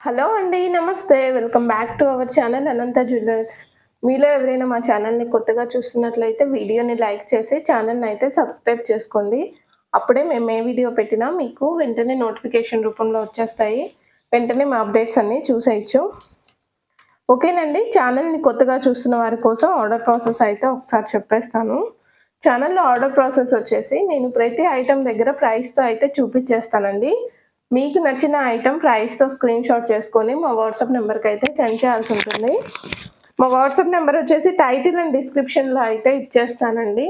Hello అండి. నమస్తే. Welcome back to our channel Anantha jewellers. మీలో ఎవరైనా మా ఛానల్‌ని కొత్తగా చూస్తున్నట్లయితే వీడియోని లైక్ చేసి ఛానల్‌ని అయితే సబ్స్క్రైబ్ చేసుకోండి. అప్పుడే మేము ఏ వీడియో పెట్టినా మీకు వెంటనే నోటిఫికేషన్ రూపంలో వచ్చేస్తాయి. వెంటనే మా అప్డేట్స్ అన్నీ చూసేయచ్చు. ఓకేనండి. ఛానల్‌ని కొత్తగా చూస్తున్న వారి కోసం ఆర్డర్ ప్రాసెస్ అయితే ఒకసారి చెప్పేస్తాను. ఛానల్‌లో ఆర్డర్ ప్రాసెస్ వచ్చేసి నేను ప్రతి ఐటెం దగ్గర ప్రైస్‌తో అయితే చూపించేస్తానండి. మీకు నచ్చిన ఐటెం ప్రైస్‌తో స్క్రీన్‌షాట్ చేసుకొని మా వాట్సాప్ నెంబర్‌కి అయితే సెండ్ చేయాల్సి ఉంటుంది. మా వాట్సాప్ నెంబర్ వచ్చేసి టైటిల్ అండ్ డిస్క్రిప్షన్‌లో అయితే ఇచ్చేస్తానండి.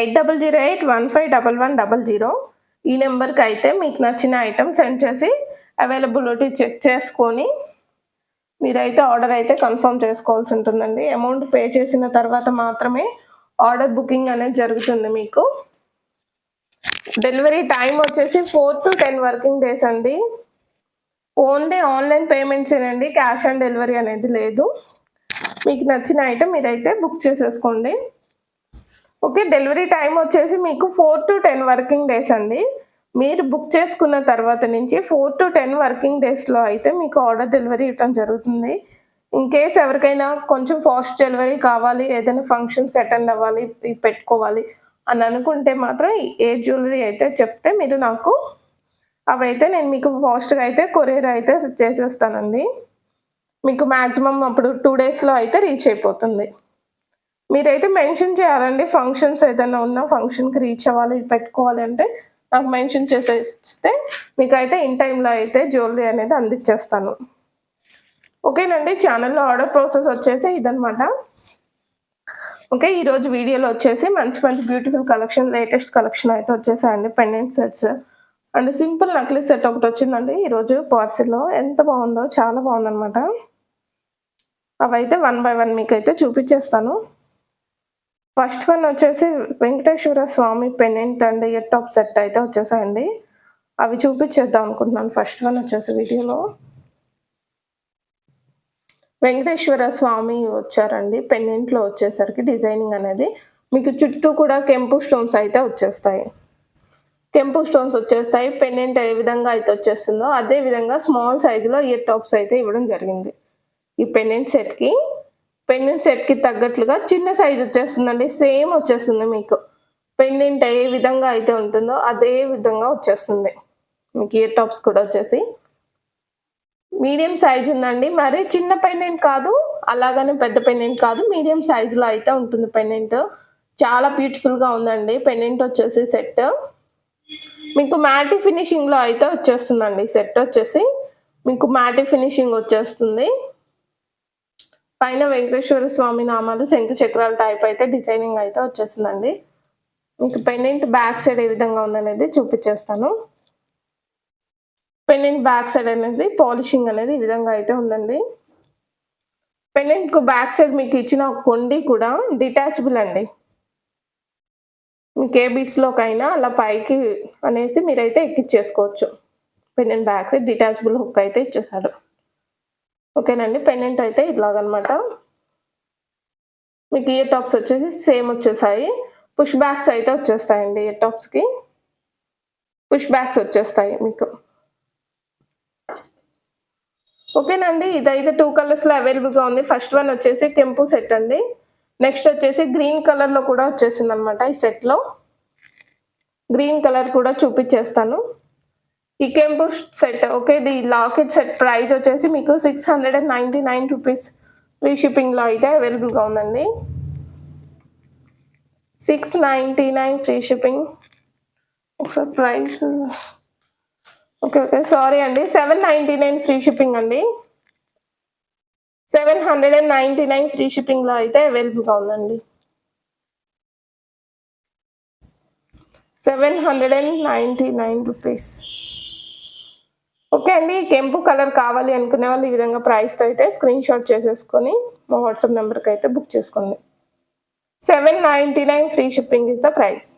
8008151100 ఈ నెంబర్‌కి అయితే మీకు నచ్చిన ఐటెం సెండ్ చేసి అవైలబిలిటీ చెక్ చేసుకొని మీరైతే ఆర్డర్ అయితే కన్ఫర్మ్ చేసుకోవాల్సి ఉంటుందండి. అమౌంట్ పే చేసిన తర్వాత మాత్రమే ఆర్డర్ బుకింగ్ అనేది జరుగుతుంది మీకు. డెలివరీ టైం వచ్చేసి 4 to 10 వర్కింగ్ డేస్ అండి. ఓన్లీ ఆన్లైన్ పేమెంట్సేనండి. క్యాష్ ఆన్ డెలివరీ అనేది లేదు. మీకు నచ్చిన ఐటెం మీరైతే బుక్ చేసేసుకోండి. ఓకే. డెలివరీ టైం వచ్చేసి మీకు 4 to 10 వర్కింగ్ డేస్ అండి. మీరు బుక్ చేసుకున్న తర్వాత నుంచి 4 to 10 వర్కింగ్ డేస్లో అయితే మీకు ఆర్డర్ డెలివరీ ఇవ్వడం జరుగుతుంది. ఇన్ కేస్ ఎవరికైనా కొంచెం ఫాస్ట్ డెలివరీ కావాలి, ఏదైనా ఫంక్షన్స్కి అటెండ్ అవ్వాలి, పెట్టుకోవాలి అని అనుకుంటే మాత్రం ఏ జ్యువెలరీ అయితే చెప్తే మీరు నాకు అవైతే నేను మీకు ఫాస్ట్గా అయితే కొరియర్ అయితే చేసేస్తానండి. మీకు మ్యాక్సిమం అప్పుడు 2 డేస్లో అయితే రీచ్ అయిపోతుంది. మీరైతే మెన్షన్ చేయాలండి. ఫంక్షన్స్ ఏదైనా ఉన్నా ఫంక్షన్కి రీచ్ అవ్వాలి, పెట్టుకోవాలి అంటే నాకు మెన్షన్ చేసేస్తే మీకైతే ఇన్ టైంలో అయితే జ్యువెలరీ అనేది అందించేస్తాను. ఓకేనండి. ఛానల్లో ఆర్డర్ ప్రాసెస్ వచ్చేసి ఇదనమాట. ఓకే. ఈరోజు వీడియోలో వచ్చేసి మంచి మంచి బ్యూటిఫుల్ కలెక్షన్, లేటెస్ట్ కలెక్షన్ అయితే వచ్చేసాయండి. Pendant sets and simple necklace set ఒకటి వచ్చిందండి ఈరోజు పార్సిల్లో. ఎంత బాగుందో, చాలా బాగుందనమాట. అవైతే 1 by 1 మీకైతే చూపించేస్తాను. ఫస్ట్ వన్ వచ్చేసి Venkateswara Swamy pendant and ear top set అయితే వచ్చేసాయండి. అవి చూపించేద్దాం అనుకుంటున్నాను. ఫస్ట్ వన్ వచ్చేసి వీడియోలో వెంకటేశ్వర స్వామి వచ్చారండి. పెండెంట్లో వచ్చేసరికి డిజైనింగ్ అనేది మీకు చుట్టూ కూడా కెంపు స్టోన్స్ అయితే వచ్చేస్తాయి. కెంపు స్టోన్స్ వచ్చేస్తాయి. పెండెంట్ ఏ విధంగా అయితే వచ్చేస్తుందో అదే విధంగా స్మాల్ సైజులో ఇయర్ టాప్స్ అయితే ఇవ్వడం జరిగింది. ఈ పెండెంట్ సెట్కి తగ్గట్లుగా చిన్న సైజు వచ్చేస్తుందండి. సేమ్ వచ్చేస్తుంది మీకు. పెండెంట్ ఏ విధంగా అయితే ఉంటుందో అదే విధంగా వచ్చేస్తుంది. మీకు ఇయర్ టాప్స్ కూడా వచ్చేసి మీడియం సైజ్ ఉందండి. మరి చిన్న పెండెంట్ కాదు, అలాగని పెద్ద పెండెంట్ కాదు, మీడియం సైజులో అయితే ఉంటుంది పెండెంట్. చాలా బ్యూటిఫుల్గా ఉందండి పెండెంట్ వచ్చేసి సెట్. మీకు మ్యాటీ ఫినిషింగ్లో అయితే వచ్చేస్తుందండి. సెట్ వచ్చేసి మీకు మ్యాటీ ఫినిషింగ్ వచ్చేస్తుంది. పైన వెంకటేశ్వర స్వామి నామాలు శంకు చక్రాల టైప్ అయితే డిజైనింగ్ అయితే వచ్చేస్తుందండి. మీకు పెండెంట్ బ్యాక్ సైడ్ ఏ విధంగా ఉందనేది చూపించేస్తాను. పెండెంట్ బ్యాక్ సైడ్ అనేది పాలిషింగ్ అనేది ఈ విధంగా అయితే ఉందండి. పెండెంట్కు బ్యాక్ సైడ్ మీకు ఇచ్చిన కొండి కూడా డిటాచబుల్ అండి. మీకు ఏ బీట్స్లోకైనా అలా పైకి అనేసి మీరైతే ఎక్కించేసుకోవచ్చు. Pendant back side detachable hook అయితే ఇచ్చేసాడు. ఓకేనండి. పెండెంట్ అయితే ఇలాగనమాట. మీకు ఇయర్ టాప్స్ వచ్చేసి సేమ్ వచ్చేసాయి. పుష్ బ్యాక్స్ అయితే వచ్చేస్తాయండి. ఇయర్ టాప్స్కి పుష్ బ్యాక్స్ వచ్చేస్తాయి మీకు. ఓకేనండి. ఇదైతే 2 కలర్స్లో అవైలబుల్గా ఉంది. ఫస్ట్ వన్ వచ్చేసి కెంపు సెట్ అండి. నెక్స్ట్ వచ్చేసి గ్రీన్ కలర్లో కూడా వచ్చేసింది అనమాట. ఈ సెట్లో గ్రీన్ కలర్ కూడా చూపించేస్తాను. ఈ కెంపు సెట్ ఓకే. ఇది లాకెట్ సెట్ ప్రైస్ వచ్చేసి మీకు 699 రూపీస్ ఫ్రీ షిప్పింగ్లో అయితే అవైలబుల్గా ఉందండి. 699 ఫ్రీ షిప్పింగ్. ఒకసారి ప్రైస్ ఓకే సారీ అండి. 799 ఫ్రీ షిప్పింగ్ అండి. 799 ఫ్రీ షిప్పింగ్లో అయితే అవైలబుల్గా ఉందండి. 799 రూపీస్. ఓకే అండి. కెంపు కలర్ కావాలి అనుకునే వాళ్ళు ఈ విధంగా ప్రైస్తో అయితే స్క్రీన్‌షాట్ చేసేసుకొని మా వాట్సాప్ నెంబర్కి అయితే బుక్ చేసుకోండి. 799 free shipping is the price.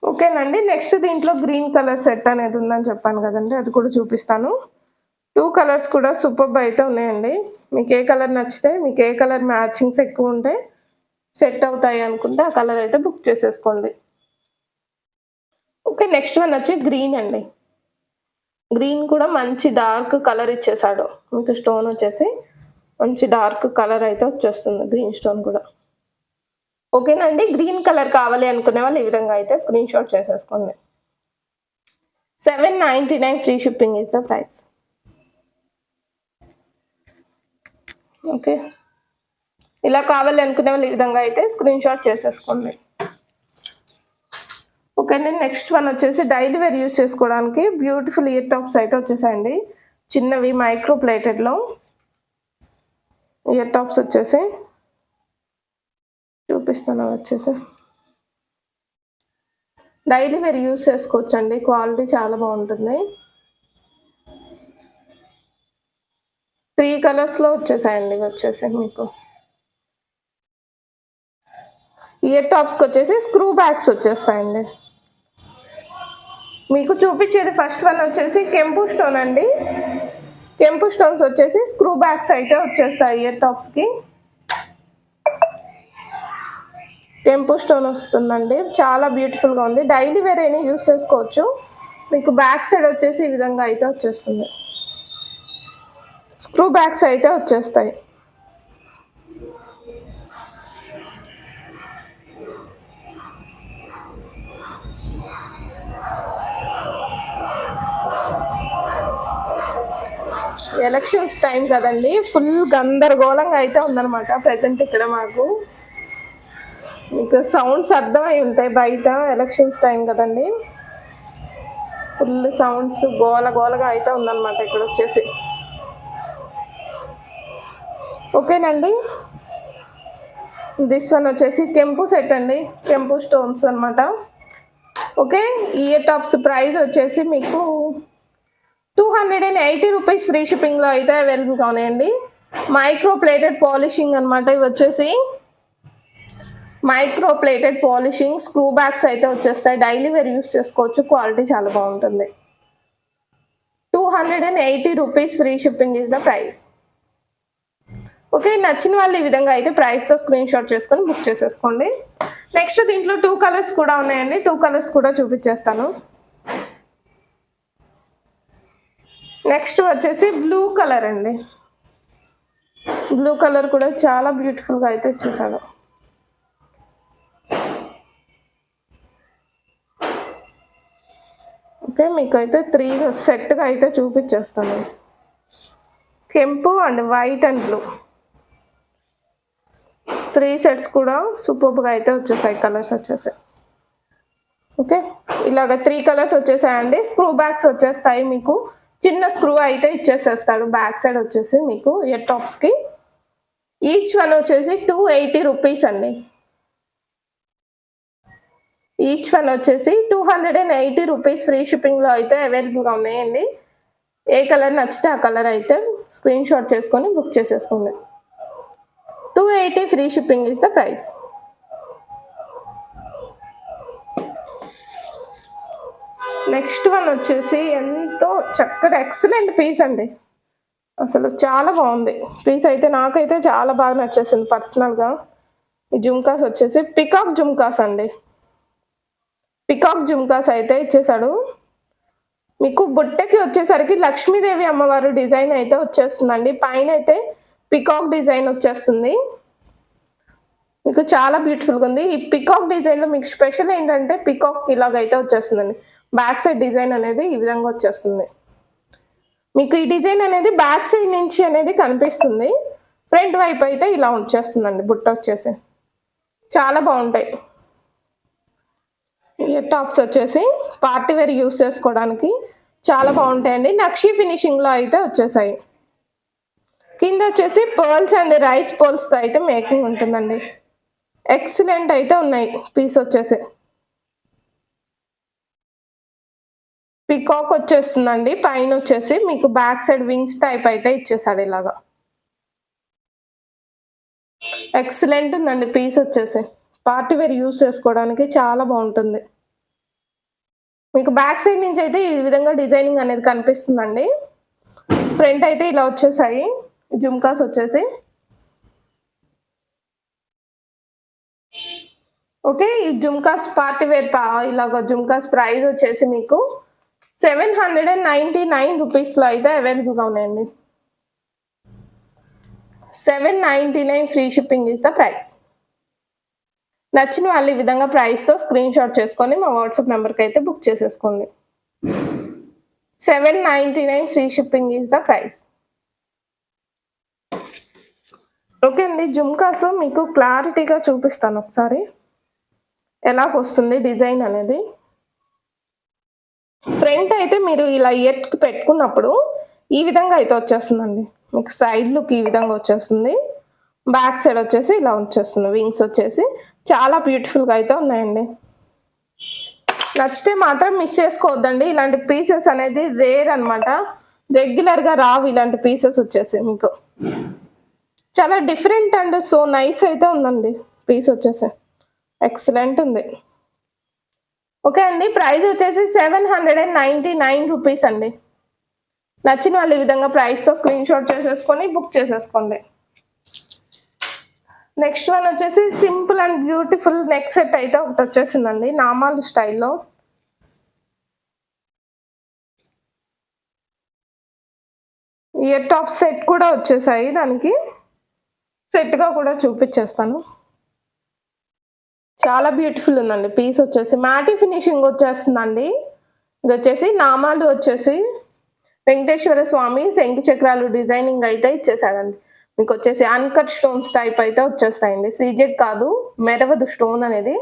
ఓకేనండి. నెక్స్ట్ దీంట్లో గ్రీన్ కలర్ సెట్ అనేది ఉందని చెప్పాను కదండి, అది కూడా చూపిస్తాను. 2 కలర్స్ కూడా సూపర్బ్ అయితే ఉన్నాయండి. మీకు ఏ కలర్ నచ్చితే, మీకు ఏ కలర్ మ్యాచింగ్స్ ఎక్కువ ఉంటే సెట్ అవుతాయి అనుకుంటే ఆ కలర్ అయితే బుక్ చేసేసుకోండి. ఓకే. నెక్స్ట్ వన్ వచ్చి గ్రీన్ అండి. గ్రీన్ కూడా మంచి డార్క్ కలర్ ఇచ్చేసాడు. మీకు స్టోన్ వచ్చేసి మంచి డార్క్ కలర్ అయితే వచ్చేస్తుంది గ్రీన్ స్టోన్ కూడా. ఓకేనండి. గ్రీన్ కలర్ కావాలి అనుకునే వాళ్ళు ఈ విధంగా అయితే స్క్రీన్ షాట్ చేసేసుకోండి. 799 free shipping is the price. Okay, ఇలా కావాలి అనుకునే వాళ్ళు ఈ విధంగా అయితే స్క్రీన్ షాట్ చేసేసుకోండి. ఓకే అండి. నెక్స్ట్ వన్ వచ్చేసి డైలీ వేర్ యూస్ చేసుకోవడానికి బ్యూటిఫుల్ ఇయర్ టాప్స్ అయితే వచ్చేసాయండి. చిన్నవి మైక్రో ప్లేటెడ్లో ఇయర్ టాప్స్ వచ్చేసి చూపిస్తాను. వచ్చేసి డైలీ వేర్ యూస్ చేసుకోవచ్చు అండి. క్వాలిటీ చాలా బాగుంటుంది. 3 కలర్స్లో వచ్చేసాయండి. వచ్చేసి మీకు ఇయర్ టాప్స్కి వచ్చేసి స్క్రూ బ్యాగ్స్ వచ్చేస్తాయండి. మీకు చూపించేది ఫస్ట్ వన్ వచ్చేసి కెంపు స్టోన్ అండి. కెంపు స్టోన్స్ వచ్చేసి స్క్రూ బ్యాగ్స్ అయితే వచ్చేస్తాయి ఇయర్ టాప్స్కి. కెంపు స్టోన్ వస్తుందండి. చాలా బ్యూటిఫుల్గా ఉంది. డైలీ వేర్ అయినా యూస్ చేసుకోవచ్చు. మీకు బ్యాక్ సైడ్ వచ్చేసి ఈ విధంగా అయితే వచ్చేస్తుంది. స్క్రూ బ్యాగ్స్ అయితే వచ్చేస్తాయి. ఎలక్షన్స్ టైం కదండి, ఫుల్ గందరగోళంగా అయితే ఉందన్నమాట ప్రజెంట్ ఇక్కడ. మాకు మీకు సౌండ్స్ అర్థమై ఉంటాయి. బయట ఎలక్షన్స్ టైం కదండి, ఫుల్ సౌండ్స్ గోలగా అయితే ఉందన్నమాట ఇక్కడ వచ్చేసి. ఓకేనండి. దిస్ వన్ వచ్చేసి కెంపు సెట్ అండి. కెంపు స్టోన్స్ అనమాట. ఓకే, ఇయర్ టాప్స్ ప్రైస్ వచ్చేసి మీకు 280 రూపీస్ ఫ్రీ షిప్పింగ్లో అయితే అవైలబుల్గా ఉన్నాయండి. మైక్రో ప్లేటెడ్ పాలిషింగ్ అనమాట. ఇవి వచ్చేసి micro plated polishing screw bags అయితే వచ్చేస్తాయి. డైలీ వేర్ యూస్ చేసుకోవచ్చు. క్వాలిటీ చాలా బాగుంటుంది. 280 rupees free shipping is the price. Okay, నచ్చిన వాళ్ళు ఈ విధంగా అయితే ప్రైస్తో స్క్రీన్ షాట్ చేసుకొని బుక్ చేసేసుకోండి. నెక్స్ట్ దీంట్లో 2 కలర్స్ కూడా ఉన్నాయండి. 2 కలర్స్ కూడా చూపించేస్తాను. నెక్స్ట్ వచ్చేసి బ్లూ కలర్ అండి. బ్లూ కలర్ కూడా చాలా బ్యూటిఫుల్గా అయితే ఇచ్చేసాడు. ఓకే, మీకైతే 3 సెట్గా అయితే చూపించేస్తాను. కెంపు and white and blue 3 sets కూడా సూపర్గా అయితే వచ్చేసాయి. కలర్స్ వచ్చేసాయి. ఓకే, ఇలాగ 3 కలర్స్ వచ్చేసాయండి. స్క్రూ బ్యాగ్స్ వచ్చేస్తాయి. మీకు చిన్న స్క్రూ అయితే ఇచ్చేసేస్తాడు బ్యాక్ సైడ్ వచ్చేసి మీకు ఇయర్ టాప్స్కి. ఈచ్ వన్ వచ్చేసి 280 రూపీస్ అండి. ఈచ్ వన్ వచ్చేసి 280 రూపీస్ ఫ్రీ షిప్పింగ్లో అయితే అవైలబుల్గా ఉన్నాయండి. ఏ కలర్ నచ్చితే ఆ కలర్ అయితే స్క్రీన్ షాట్ చేసుకొని బుక్ చేసేసుకోండి. 280 free shipping is the price. Next one వచ్చేసి ఎంతో చక్కటి ఎక్సలెంట్ పీస్ అండి. అసలు చాలా బాగుంది పీస్ అయితే. నాకైతే చాలా బాగా నచ్చేసింది పర్సనల్గా. ఈ జుమ్కాస్ వచ్చేసి పికాక్ జుమ్కాస్ అండి. పికాక్ జుమ్కాస్ అయితే ఇచ్చేసాడు. మీకు బుట్టకి వచ్చేసరికి లక్ష్మీదేవి అమ్మవారు డిజైన్ అయితే వచ్చేస్తుందండి. పైన అయితే పికాక్ డిజైన్ వచ్చేస్తుంది. మీకు చాలా బ్యూటిఫుల్గా ఉంది. ఈ పికాక్ డిజైన్లో మీకు స్పెషల్ ఏంటంటే పికాక్ ఇలాగైతే వచ్చేస్తుందండి. బ్యాక్ సైడ్ డిజైన్ అనేది ఈ విధంగా వచ్చేస్తుంది. మీకు ఈ డిజైన్ అనేది బ్యాక్ సైడ్ నుంచి అనేది కనిపిస్తుంది. ఫ్రంట్ వైపు అయితే ఇలా వచ్చేస్తుందండి బుట్ట వచ్చేసి. చాలా బాగుంటాయి. ఇయర్ టాప్స్ వచ్చేసి పార్టీ వేర్ యూస్ చేసుకోవడానికి చాలా బాగుంటాయండి. నక్షి ఫినిషింగ్లో అయితే వచ్చేసాయి. కింద వచ్చేసి పర్ల్స్ అండ్ రైస్ పర్ల్స్తో అయితే మేకింగ్ ఉంటుందండి. ఎక్సలెంట్ అయితే ఉన్నాయి పీస్ వచ్చేసి. పికాక్ వచ్చేస్తుందండి. పైన వచ్చేసి మీకు బ్యాక్ సైడ్ వింగ్స్ టైప్ అయితే ఇచ్చేసాడు ఇలాగా. ఎక్సలెంట్ ఉందండి పీస్ వచ్చేసి. పార్టీ వేర్ యూస్ చేసుకోవడానికి చాలా బాగుంటుంది. మీకు బ్యాక్ సైడ్ నుంచి అయితే ఈ విధంగా డిజైనింగ్ అనేది కనిపిస్తుందండి. ఫ్రంట్ అయితే ఇలా వచ్చేసాయి జుమ్కాస్ వచ్చేసి. ఓకే, ఈ జుమ్కాస్ పార్టీ వేర్ ఇలాగ జుమ్కాస్ ప్రైస్ వచ్చేసి మీకు 799 రూపీస్లో అయితే అవైలబుల్గా ఉన్నాయండి. 799 free shipping is the price. నచ్చిన వాళ్ళు ఈ విధంగా ప్రైస్తో స్క్రీన్ షాట్ చేసుకొని మా వాట్సాప్ నెంబర్కి అయితే బుక్ చేసేసుకోండి. 799 free shipping is the price. Okay అండి, జుమ్కాస్ మీకు క్లారిటీగా చూపిస్తాను ఒకసారి ఎలాగొస్తుంది డిజైన్ అనేది. ఫ్రంట్ అయితే మీరు ఇలా ఇయర్కి పెట్టుకున్నప్పుడు ఈ విధంగా అయితే వచ్చేస్తుందండి. మీకు సైడ్ లుక్ ఈ విధంగా వచ్చేస్తుంది, బ్యాక్ సైడ్ వచ్చేసి ఇలా వచ్చేస్తుంది. వింగ్స్ వచ్చేసి చాలా బ్యూటిఫుల్గా అయితే ఉన్నాయండి. నచ్చితే మాత్రం మిస్ చేసుకోవద్దండి. ఇలాంటి పీసెస్ అనేది రేర్ అనమాట, రెగ్యులర్గా రావు ఇలాంటి పీసెస్ వచ్చేసి. మీకు చాలా డిఫరెంట్ అండ్ సో నైస్ అయితే ఉందండి. పీస్ వచ్చేసి ఎక్సలెంట్ ఉంది. ఓకే అండి, ప్రైస్ వచ్చేసి 799 రూపీస్ అండి. నచ్చిన వాళ్ళు ఈ విధంగా ప్రైస్తో స్క్రీన్ షాట్ చేసేసుకొని బుక్ చేసేసుకోండి. నెక్స్ట్ వన్ వచ్చేసి simple and beautiful neck set అయితే ఒకటి వచ్చేసిందండి, నామాలు స్టైల్లో. ఇయర్ టాప్ సెట్ కూడా వచ్చేసాయి, దానికి సెట్గా కూడా చూపించేస్తాను. చాలా బ్యూటిఫుల్ ఉందండి. పీస్ వచ్చేసి మ్యాటీ ఫినిషింగ్ వచ్చేస్తుందండి. ఇది వచ్చేసి నామాలు వచ్చేసి వెంకటేశ్వర స్వామి శంకు చక్రాలు డిజైనింగ్ అయితే ఇచ్చేసాడండి. మీకు వచ్చేసి అన్కట్ స్టోన్స్ టైప్ అయితే వచ్చేస్తాయండి. సీజెడ్ కాదు, మెరవదు స్టోన్ అనేది,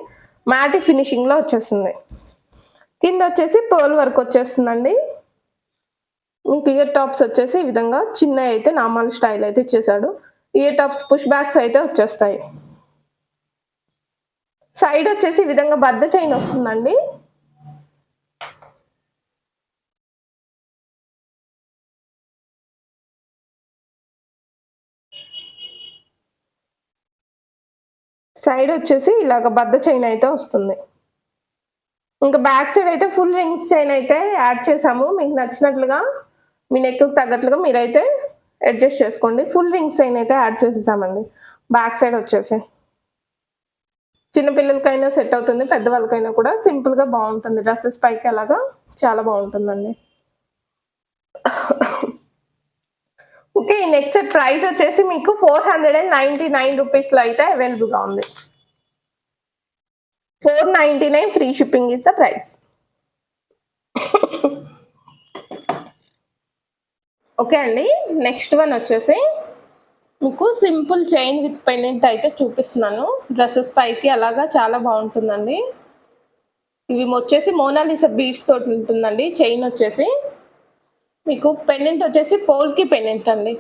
మ్యాటీ ఫినిషింగ్లో వచ్చేస్తుంది. కింద వచ్చేసి పర్ల్ వర్క్ వచ్చేస్తుందండి. మీకు ఇయర్ టాప్స్ వచ్చేసి ఈ విధంగా చిన్న అయితే నామాలు స్టైల్ అయితే ఇచ్చేసాడు. ఇయర్ టాప్స్ పుష్ బ్యాక్స్ అయితే వచ్చేస్తాయి. సైడ్ వచ్చేసి ఈ విధంగా బద్ద చైన్ వస్తుందండి. సైడ్ వచ్చేసి ఇలాగ బద్ద చైన్ అయితే వస్తుంది. ఇంకా బ్యాక్ సైడ్ అయితే ఫుల్ రింగ్స్ చైన్ అయితే యాడ్ చేసాము. మీకు నచ్చినట్లుగా మీ నెక్కు తగ్గట్లుగా మీరైతే అడ్జస్ట్ చేసుకోండి. ఫుల్ రింగ్స్ చైన్ అయితే యాడ్ చేసేసామండి. బ్యాక్ సైడ్ వచ్చేసి చిన్నపిల్లలకైనా సెట్ అవుతుంది, పెద్దవాళ్ళకైనా కూడా సింపుల్గా బాగుంటుంది. డ్రెస్సెస్ పైకి అలాగా చాలా బాగుంటుందండి. ఓకే, ఈ నెక్ సెట్ ప్రైస్ వచ్చేసి మీకు 499 రూపీస్లో అయితే అవైలబుల్గా ఉంది. 499 free shipping is the price. Okay అండి, నెక్స్ట్ వన్ వచ్చేసి మీకు సింపుల్ చైన్ విత్ పెండెంట్ అయితే చూపిస్తున్నాను. డ్రెస్సెస్ పైకి అలాగా చాలా బాగుంటుందండి. ఇవి వచ్చేసి మోనాలిసా బీడ్స్ తోటి ఉంటుందండి. చైన్ వచ్చేసి మీకు పెండెంట్ వచ్చేసి పోల్కి పెండెంట్ అండి.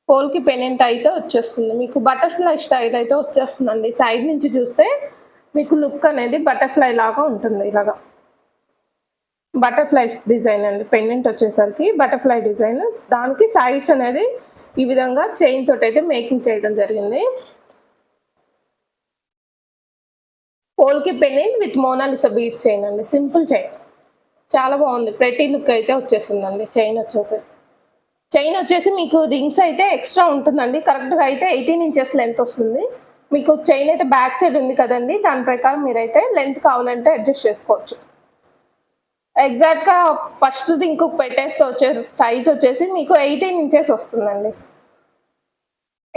పోల్కి పెండెంట్ అయితే వచ్చేస్తుంది. మీకు బటర్ఫ్లై స్టైల్ అయితే వచ్చేస్తుందండి. సైడ్ నుంచి చూస్తే మీకు లుక్ అనేది బటర్ఫ్లై లాగా ఉంటుంది. ఇలాగా బటర్ఫ్లై డిజైన్ అండి. పెండెంట్ వచ్చేసరికి బటర్ఫ్లై డిజైన్, దానికి సైడ్స్ అనేది ఈ విధంగా చైన్ తోటి అయితే మేకింగ్ చేయడం జరిగింది. Polki pendant with Mona Lisa beads chain అండి. సింపుల్ చైన్ చాలా బాగుంది. ప్రెటీ లుక్ అయితే వచ్చేసిందండి. చైన్ వచ్చేసి మీకు రింగ్స్ అయితే ఎక్స్ట్రా ఉంటుందండి. కరెక్ట్గా అయితే 18 ఇంచెస్ లెంత్ వస్తుంది. మీకు చైన్ అయితే బ్యాక్ సైడ్ ఉంది కదండి, దాని ప్రకారం మీరైతే లెంత్ కావాలంటే అడ్జస్ట్ చేసుకోవచ్చు. ఎగ్జాక్ట్గా ఫస్ట్ రింగ్ పెట్టేస్తే వచ్చే సైజ్ వచ్చేసి మీకు 18 ఇంచెస్ వస్తుందండి.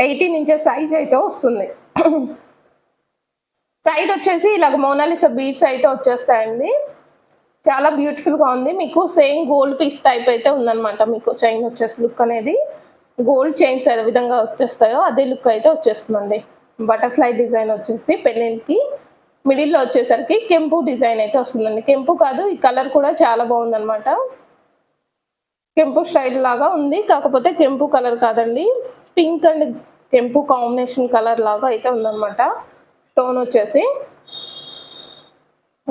18 ఇంచెస్ సైజ్ అయితే వస్తుంది. సైడ్ వచ్చేసి ఇలాగ మోనాలిసా బీడ్స్ అయితే వచ్చేస్తాయండి. చాలా బ్యూటిఫుల్గా ఉంది. మీకు సేమ్ గోల్డ్ పీస్ టైప్ అయితే ఉందన్నమాట. మీకు చైన్ వచ్చేసి లుక్ అనేది గోల్డ్ చైన్స్ ఏ విధంగా వచ్చేస్తాయో అదే లుక్ అయితే వచ్చేస్తుందండి. బటర్ఫ్లై డిజైన్ వచ్చేసి పెన్నెంట్కి మిడిల్లో వచ్చేసరికి కెంపు డిజైన్ అయితే వస్తుందండి. కెంపు కాదు, ఈ కలర్ కూడా చాలా బాగుందన్నమాట. కెంపు స్టైల్ లాగా ఉంది, కాకపోతే కెంపు కలర్ కాదండి, పింక్ అండ్ కెంపు కాంబినేషన్ కలర్ లాగా అయితే ఉందన్నమాట. స్టోన్ వచ్చేసి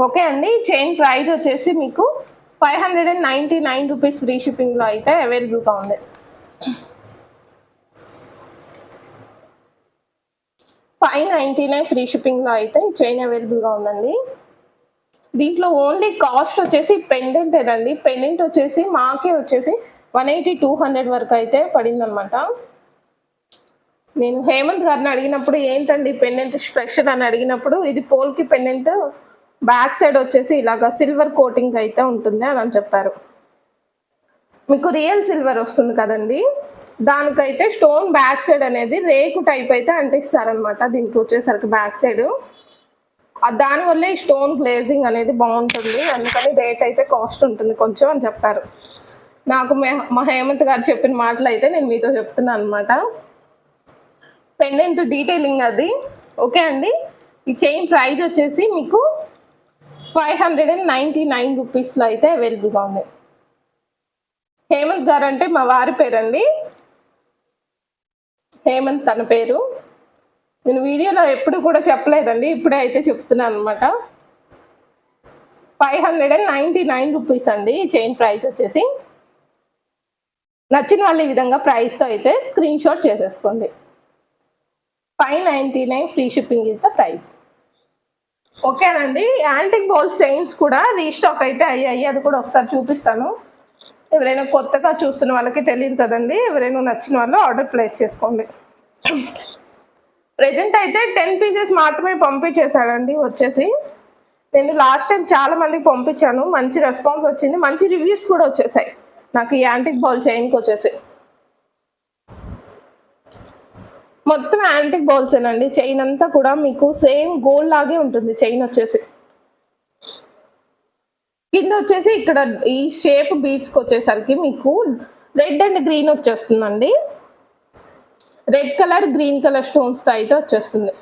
ఓకే అండి. చైన్ ప్రైస్ వచ్చేసి మీకు 599 రూపీస్ ఫ్రీ షిప్పింగ్లో అయితే అవైలబుల్గా ఉంది. 599 ఫ్రీ షిప్పింగ్లో అయితే చైన్ అవైలబుల్గా ఉందండి. దీంట్లో ఓన్లీ కాస్ట్ వచ్చేసి పెండెంటేనండి. పెండెంట్ వచ్చేసి మాకే వచ్చేసి 180-200 వరకు అయితే పడిందనమాట. నేను హేమంత్ గారిని అడిగినప్పుడు ఏంటండి పెండెంట్ స్పెషల్ అని అడిగినప్పుడు ఇది పోల్కి పెండెంట్ బ్యాక్ సైడ్ వచ్చేసి ఇలాగా సిల్వర్ కోటింగ్ అయితే ఉంటుంది అని చెప్పారు. మీకు రియల్ సిల్వర్ వస్తుంది కదండి, దానికైతే స్టోన్ బ్యాక్ సైడ్ అనేది రేకు టైప్ అయితే అంటిస్తారనమాట. దీనికి వచ్చేసరికి బ్యాక్ సైడ్ దానివల్ల ఈ స్టోన్ గ్లేజింగ్ అనేది బాగుంటుంది, అందుకని రేట్ అయితే కాస్ట్ ఉంటుంది కొంచెం అని చెప్పారు. నాకు మా హేమంత్ గారు చెప్పిన మాటలు అయితే నేను మీతో చెప్తున్నాను అనమాట. పెండెంట్ డీటెయిలింగ్ అది. ఓకే అండి, ఈ చైన్ ప్రైస్ వచ్చేసి మీకు 599 రూపీస్లో అయితే అవైలబుల్గా ఉంది. హేమంత్ గారు అంటే మా వారి పేరండి, హేమంత్ తన పేరు. నేను వీడియోలో ఎప్పుడు కూడా చెప్పలేదండి, ఇప్పుడే అయితే చెప్తున్నాను అనమాట. 599 రూపీస్ అండి ఈ చైన్ ప్రైస్ వచ్చేసి. నచ్చిన వాళ్ళు ఈ విధంగా ప్రైస్తో అయితే స్క్రీన్ షాట్ చేసేసుకోండి. 599 free shipping is the price. ఓకేనండి, యాంటిక్ బాల్స్ చైన్స్ కూడా రీస్టాక్ అయితే అయ్యాయి, అది కూడా ఒకసారి చూపిస్తాను. ఎవరైనా కొత్తగా చూస్తున్న వాళ్ళకి తెలియదు కదండి, ఎవరైనా నచ్చిన వాళ్ళు ఆర్డర్ ప్లేస్ చేసుకోండి. ప్రెజెంట్ అయితే 10 పీసెస్ మాత్రమే పంపించేశాడండి వచ్చేసి. నేను లాస్ట్ టైం చాలా మందికి పంపించాను, మంచి రెస్పాన్స్ వచ్చింది, మంచి రివ్యూస్ కూడా వచ్చేసాయి నాకు ఈ యాంటిక్ బాల్ చైన్కి వచ్చేసి. మొత్తం యాంటిక్ బాల్సేనండి, చైన్ అంతా కూడా మీకు సేమ్ గోల్డ్ లాగే ఉంటుంది చైన్ వచ్చేసి. కింద వచ్చేసి ఇక్కడ ఈ షేప్ బీడ్స్కి వచ్చేసరికి మీకు రెడ్ అండ్ గ్రీన్ వచ్చేస్తుందండి, రెడ్ కలర్ గ్రీన్ కలర్ స్టోన్స్తో అయితే వచ్చేస్తుంది.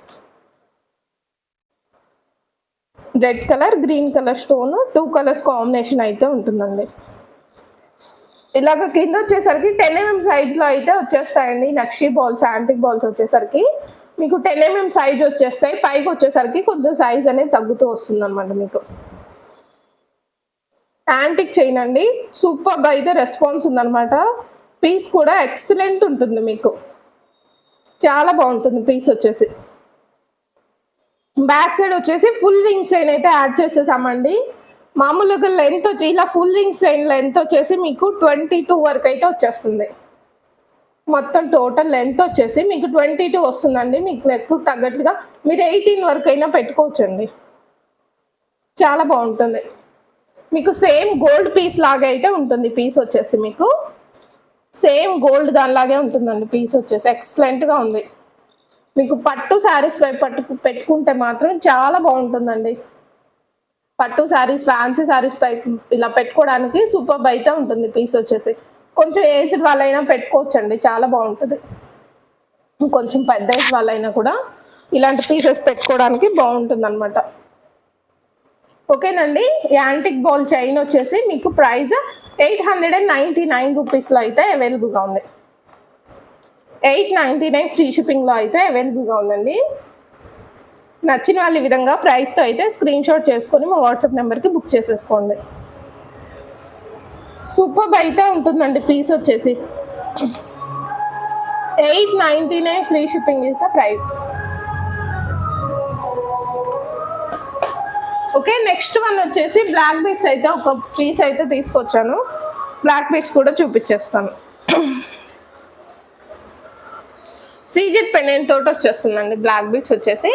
Red colour green colour stone 2 colours combination అయితే ఉంటుందండి. ఇలాగ కింద వచ్చేసరికి 10 mm సైజ్లో అయితే వచ్చేస్తాయండి నక్షీ బాల్స్, యాంటిక్ బాల్స్ వచ్చేసరికి మీకు 10 mm సైజ్ వచ్చేస్తాయి. పైకి వచ్చేసరికి కొంచెం సైజ్ అనేది తగ్గుతూ వస్తుంది అనమాట. మీకు యాంటిక్ చైన్ అండి, సూపర్ అయితే రెస్పాన్స్ ఉందన్నమాట. పీస్ కూడా ఎక్సలెంట్ ఉంటుంది, మీకు చాలా బాగుంటుంది పీస్ వచ్చేసి. బ్యాక్ సైడ్ వచ్చేసి ఫుల్ రింగ్ చైన్ అయితే యాడ్ చేసేసామండి. మామూలుగా లెంత్ వచ్చి ఇలా ఫుల్ రింగ్ చైన్ లెంత్ వచ్చేసి మీకు 22 వరకు అయితే వచ్చేస్తుంది. మొత్తం టోటల్ లెంత్ వచ్చేసి మీకు 22 వస్తుందండి. మీకు నెక్ తగ్గట్లుగా మీరు 18 వరకు అయినా పెట్టుకోవచ్చండి, చాలా బాగుంటుంది. మీకు సేమ్ గోల్డ్ పీస్ లాగా అయితే ఉంటుంది పీస్ వచ్చేసి, మీకు సేమ్ గోల్డ్ దానిలాగే ఉంటుందండి పీస్ వచ్చేసి. ఎక్సలెంట్గా ఉంది. మీకు పట్టు శారీస్ పై పెట్టుకుంటే మాత్రం చాలా బాగుంటుందండి. పట్టు శారీస్, ఫ్యాన్సీ శారీస్ పై ఇలా పెట్టుకోవడానికి సూపర్ అయితే ఉంటుంది పీస్ వచ్చేసి. కొంచెం ఏజ్డ్ వాళ్ళైనా పెట్టుకోవచ్చండి, చాలా బాగుంటుంది. కొంచెం పెద్ద ఏజ్ వాళ్ళైనా కూడా ఇలాంటి పీసెస్ పెట్టుకోవడానికి బాగుంటుంది అనమాట. ఓకేనండి, యాంటిక్ బాల్ చైన్ వచ్చేసి మీకు ప్రైస్ 899 రూపీస్లో అయితే అవైలబుల్గా ఉంది. 899 ఫ్రీ షిప్పింగ్లో అయితే అవైలబుల్గా ఉందండి. నచ్చిన వాళ్ళు ఈ విధంగా ప్రైస్తో అయితే స్క్రీన్ షాట్ చేసుకొని మా వాట్సాప్ నెంబర్కి బుక్ చేసేసుకోండి. సూపర్ అయితే ఉంటుందండి పీస్ వచ్చేసి. 899 free shipping is the price. Okay, next one వచ్చేసి బ్లాక్ బీడ్స్ అయితే ఒక పీస్ అయితే తీసుకొచ్చాను. బ్లాక్ బీడ్స్ కూడా చూపించేస్తాను. సీజెడ్ పెండెంట్ తోటి వచ్చేస్తుందండి బ్లాక్ బీడ్స్ వచ్చేసి.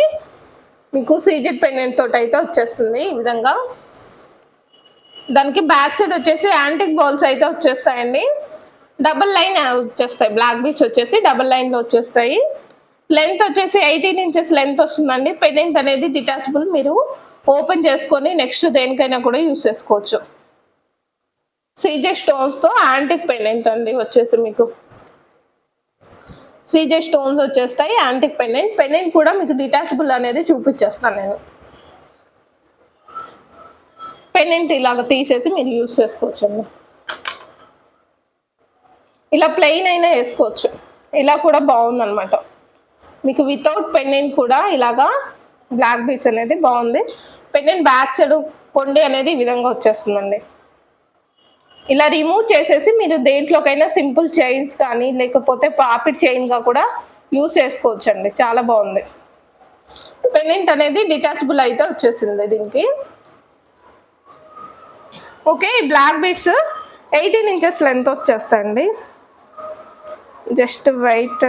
మీకు సీజెడ్ పెండెంట్ తోటి అయితే వచ్చేస్తుంది ఈ విధంగా. దానికి బ్యాక్ సైడ్ వచ్చేసి యాంటిక్ బాల్స్ అయితే వచ్చేస్తాయండి. డబుల్ లైన్ వచ్చేస్తాయి బ్లాక్ బీడ్స్ వచ్చేసి, డబుల్ లైన్లో వచ్చేస్తాయి. లెంత్ వచ్చేసి 18 ఇంచెస్ లెంత్ వస్తుందండి. పెండెంట్ అనేది డిటాచబుల్, మీరు ఓపెన్ చేసుకొని నెక్స్ట్ దేనికైనా కూడా యూస్ చేసుకోవచ్చు. సీజెడ్ స్టోన్స్తో యాంటిక్ పెండెంట్ అండి వచ్చేసి. మీకు సీజెడ్ స్టోన్స్ వచ్చేస్తాయి, యాంటిక్ పెండెంట్. పెండెంట్ కూడా మీకు డిటాచబుల్ అనేది చూపించేస్తాను నేను. పెండెంట్ ఇలాగ తీసేసి మీరు యూస్ చేసుకోవచ్చు అండి. ఇలా ప్లెయిన్ అయినా వేసుకోవచ్చు, ఇలా కూడా బాగుందన్నమాట. మీకు వితౌట్ పెండెంట్ కూడా ఇలాగా బ్లాక్ బీడ్స్ అనేది బాగుంది. పెండెంట్ బ్యాక్ సైడ్ కొండి అనేది ఈ విధంగా వచ్చేస్తుందండి. ఇలా రిమూవ్ చేసేసి మీరు దేంట్లోకైనా సింపుల్ చైన్స్ కానీ లేకపోతే పాపిడ్ చైన్గా కూడా యూస్ చేసుకోవచ్చు అండి, చాలా బాగుంది. పెండెంట్ అనేది డిటాచబుల్ అయితే వచ్చేసింది దీనికి. ఓకే, ఈ బ్లాక్ బీడ్స్ 18 ఇంచెస్ లెంత్ వచ్చేస్తాయండి. Just wait.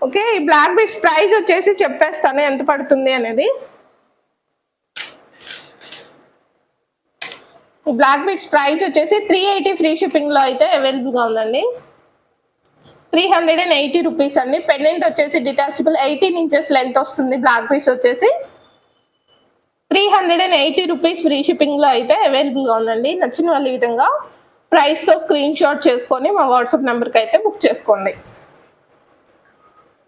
ఓకే, ఈ బ్లాక్ బీడ్స్ ప్రైస్ వచ్చేసి చెప్పేస్తాను ఎంత పడుతుంది అనేది. బ్లాక్ బీడ్స్ ప్రైస్ వచ్చేసి 380 ఫ్రీ షిప్పింగ్లో అయితే అవైలబుల్గా ఉందండి. 380 రూపీస్ అండి. పెండెంట్ వచ్చేసి డిటాచబుల్ 18 ఇంచెస్ లెంత్ వస్తుంది. బ్లాక్ బీడ్స్ వచ్చేసి 380 రూపీస్ ఫ్రీ షిప్పింగ్లో అయితే అవైలబుల్గా ఉందండి. నచ్చిన వాళ్ళు ఈ విధంగా ప్రైస్తో స్క్రీన్ షాట్ చేసుకొని మా వాట్సాప్ నెంబర్కి అయితే బుక్ చేసుకోండి.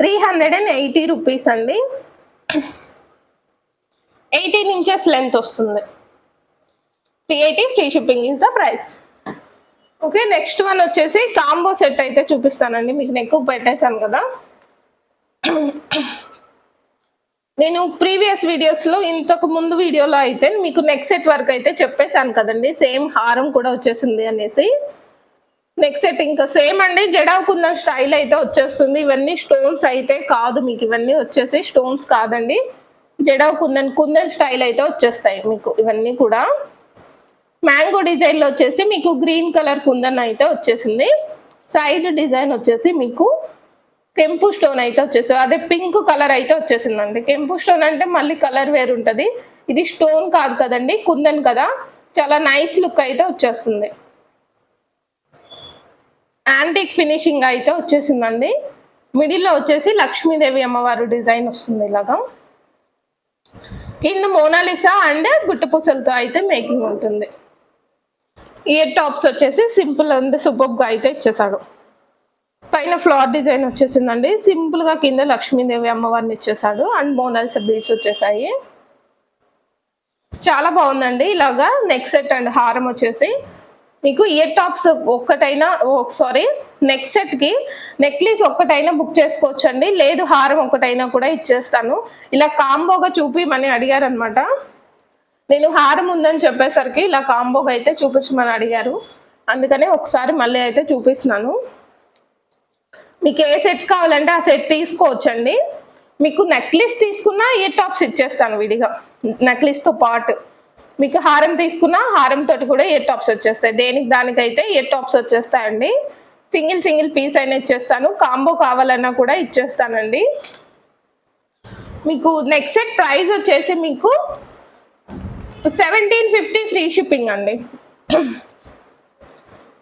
380 రూపీస్ అండి. 18 ఇంచెస్ లెంత్ వస్తుంది. 380 free shipping is the price. Okay, next one వచ్చేసి కాంబో సెట్ అయితే చూపిస్తానండి. మీకు నెక్ పెట్టేశాను కదా. నేను ప్రీవియస్ వీడియోస్లో ఇంతకు ముందు వీడియోలో అయితే మీకు నెక్ సెట్ వరకు అయితే చెప్పేశాను కదండి. సేమ్ హారం కూడా వచ్చేసింది అనేసి. నెక్ సెట్ ఇంకా సేమ్ అండి. జడావు కుందన్ స్టైల్ అయితే వచ్చేస్తుంది. ఇవన్నీ స్టోన్స్ అయితే కాదు, మీకు ఇవన్నీ వచ్చేసి స్టోన్స్ కాదండి. జడావు కుందన్ స్టైల్ అయితే వచ్చేస్తాయి మీకు. ఇవన్నీ కూడా మ్యాంగో డిజైన్లో వచ్చేసి మీకు గ్రీన్ కలర్ కుందన్ అయితే వచ్చేసింది. సైడ్ డిజైన్ వచ్చేసి మీకు కెంపు స్టోన్ అయితే వచ్చేసి అదే పింక్ కలర్ అయితే వచ్చేసిందండి. కెంపు స్టోన్ అంటే మళ్ళీ కలర్ వేరు ఉంటుంది. ఇది స్టోన్ కాదు కదండి, కుందన్ కదా, చాలా నైస్ లుక్ అయితే వచ్చేస్తుంది. యాంటిక్ ఫినిషింగ్ అయితే వచ్చేసిందండి. మిడిల్లో వచ్చేసి లక్ష్మీదేవి అమ్మవారు డిజైన్ వస్తుంది ఇలాగా. కింద మోనాలిసా అండ్ గుట్టపూసలతో అయితే మేకింగ్ ఉంటుంది. ఇయర్ టాప్స్ వచ్చేసి సింపుల్ అండ్ సూపర్గా అయితే ఇచ్చేసాడు. పైన ఫ్లవర్ డిజైన్ వచ్చేసిందండి. సింపుల్గా కింద లక్ష్మీదేవి అమ్మవారిని ఇచ్చేసాడు అండ్ మోనాలిసా బీడ్స్ వచ్చేసాయి. చాలా బాగుందండి. ఇలాగా నెక్ సెట్ అండ్ హారం వచ్చేసి మీకు ఇయర్ టాప్స్ ఒక్కటైనా నెక్ సెట్కి నెక్లెస్ ఒక్కటైనా బుక్ చేసుకోవచ్చు అండి. లేదు హారం ఒక్కటైనా కూడా ఇచ్చేస్తాను. ఇలా కాంబోగా చూపిమని అడిగారనమాట. నేను హారం ఉందని చెప్పేసరికి ఇలా కాంబోగా అయితే చూపించమని అడిగారు. అందుకనే ఒకసారి మళ్ళీ అయితే చూపిస్తున్నాను. మీకు ఏ సెట్ కావాలంటే ఆ సెట్ తీసుకోవచ్చండి. మీకు నెక్లెస్ తీసుకున్నా ఇయర్ టాప్స్ ఇచ్చేస్తాను విడిగా. నెక్లెస్తో పాటు మీకు హారం తీసుకున్నా హారంతో కూడా ఇయర్ టాప్స్ వచ్చేస్తాయి. దానికైతే ఇయర్ టాప్స్ వచ్చేస్తాయండి. సింగిల్ పీస్ అయినా ఇచ్చేస్తాను. కాంబో కావాలన్నా కూడా ఇచ్చేస్తానండి. మీకు నెక్ సెట్ ప్రైస్ వచ్చేసి మీకు 1750 ఫ్రీ షిప్పింగ్ అండి.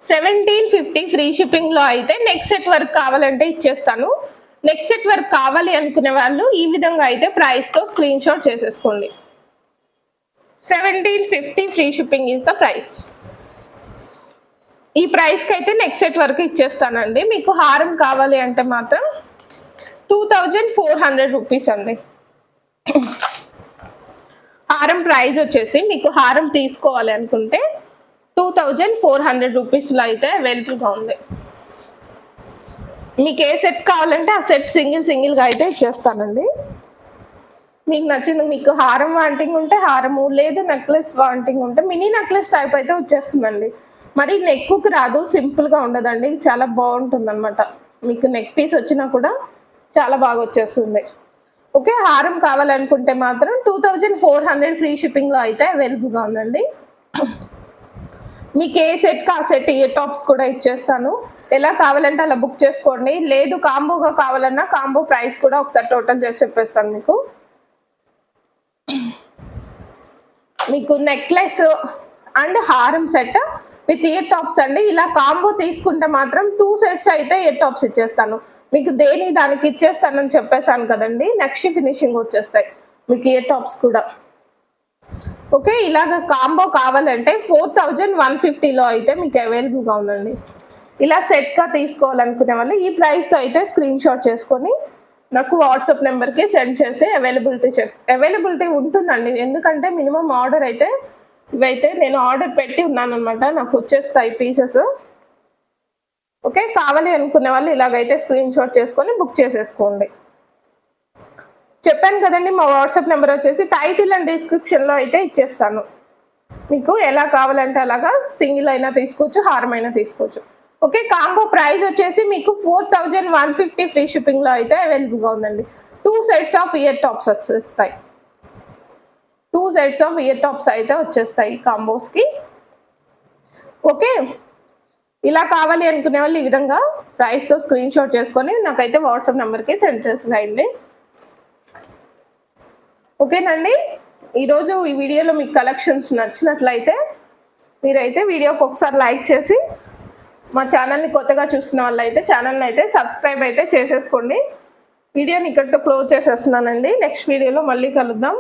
1750 ఫ్రీ షిప్పింగ్లో అయితే నెక్ సెట్ వర్క్ కావాలంటే ఇచ్చేస్తాను. నెక్ సెట్ వర్క్ కావాలి అనుకునే వాళ్ళు ఈ విధంగా అయితే ప్రైస్తో స్క్రీన్ షాట్ చేసేసుకోండి. 1750 free shipping is the price. ఈ ప్రైస్కి అయితే నెక్ సెట్ వరకు ఇచ్చేస్తానండి. మీకు హారం కావాలి అంటే మాత్రం 2400 రూపీస్ అండి. హారం ప్రైస్ వచ్చేసి మీకు హారం తీసుకోవాలి అనుకుంటే 2400 రూపీస్లో అయితే అవైలబుల్గా ఉంది. మీకు ఏ సెట్ కావాలంటే ఆ సెట్ సింగిల్గా అయితే ఇచ్చేస్తానండి. మీకు నచ్చింది, మీకు హారం వాంటింగ్ ఉంటే హారము, లేదు నెక్లెస్ వాంటింగ్ ఉంటే మినీ నెక్లెస్ టైప్ అయితే వచ్చేస్తుందండి. మరి నెక్కి రాదు, సింపుల్గా ఉండదండి, చాలా బాగుంటుంది అనమాట. మీకు నెక్ పీస్ వచ్చినా కూడా చాలా బాగా వచ్చేస్తుంది. ఓకే, హారం కావాలనుకుంటే మాత్రం 2400 ఫ్రీ షిప్పింగ్లో అయితే అవైలబుల్గా ఉందండి. మీకు ఏ సెట్కి ఆ సెట్ ఇయర్ టాప్స్ కూడా ఇచ్చేస్తాను. ఎలా కావాలంటే అలా బుక్ చేసుకోండి. లేదు కాంబోగా కావాలన్నా కాంబో ప్రైస్ కూడా ఒకసారి టోటల్ చేసి చెప్పేస్తాను మీకు. మీకు నెక్లెస్ అండ్ హారం సెట్ విత్ ఇయర్ టాప్స్ అండి. ఇలా కాంబో తీసుకుంటే మాత్రం 2 సెట్స్ అయితే ఇయర్ టాప్స్ ఇచ్చేస్తాను. మీకు దానికి ఇచ్చేస్తానని చెప్పేసాను కదండి. నక్షి ఫినిషింగ్ వచ్చేస్తాయి మీకు ఇయర్ టాప్స్ కూడా. ఓకే, ఇలాగ కాంబో కావాలంటే 4150లో అయితే మీకు అవైలబుల్గా ఉందండి. ఇలా సెట్గా తీసుకోవాలనుకునే వాళ్ళు ఈ ప్రైస్తో అయితే స్క్రీన్ షాట్ చేసుకొని నాకు వాట్సాప్ నెంబర్కి సెండ్ చేసి అవైలబిలిటీ ఉంటుందండి. ఎందుకంటే మినిమం ఆర్డర్ అయితే ఇవైతే నేను ఆర్డర్ పెట్టి ఉన్నాను అనమాట. నాకు వచ్చేస్తాయి పీసెస్. ఓకే, కావాలి అనుకునే వాళ్ళు ఇలాగైతే స్క్రీన్ షాట్ చేసుకొని బుక్ చేసేసుకోండి. చెప్పాను కదండి, మా వాట్సాప్ నెంబర్ వచ్చేసి టైటిల్ అండ్ డిస్క్రిప్షన్లో అయితే ఇచ్చేస్తాను. మీకు ఎలా కావాలంటే అలాగా సింగిల్ అయినా తీసుకోవచ్చు, హారం అయినా తీసుకోవచ్చు. ఓకే, కాంబో ప్రైస్ వచ్చేసి మీకు 4150 ఫ్రీ షిప్పింగ్లో అయితే అవైలబుల్గా ఉందండి. 2 సెట్స్ ఆఫ్ ఇయర్ టాప్స్ వచ్చేస్తాయి. 2 సెట్స్ ఆఫ్ ఇయర్ టాప్స్ అయితే వచ్చేస్తాయి కాంబోస్కి. ఓకే, ఇలా కావాలి అనుకునే వాళ్ళు ఈ విధంగా ప్రైస్తో స్క్రీన్ షాట్ చేసుకొని నాకైతే వాట్సాప్ నెంబర్కి సెండ్ చేసేయండి. ఓకేనండి, ఈరోజు ఈ వీడియోలో మీకు కలెక్షన్స్ నచ్చినట్లయితే మీరైతే వీడియోకి ఒకసారి లైక్ చేసి మా ఛానల్ని కొత్తగా చూస్తున్న వాళ్ళు అయితే ఛానల్ని అయితే సబ్స్క్రైబ్ అయితే చేసేసుకోండి. వీడియోని ఇక్కడితో క్లోజ్ చేసేస్తున్నానండి. నెక్స్ట్ వీడియోలో మళ్ళీ కలుద్దాం.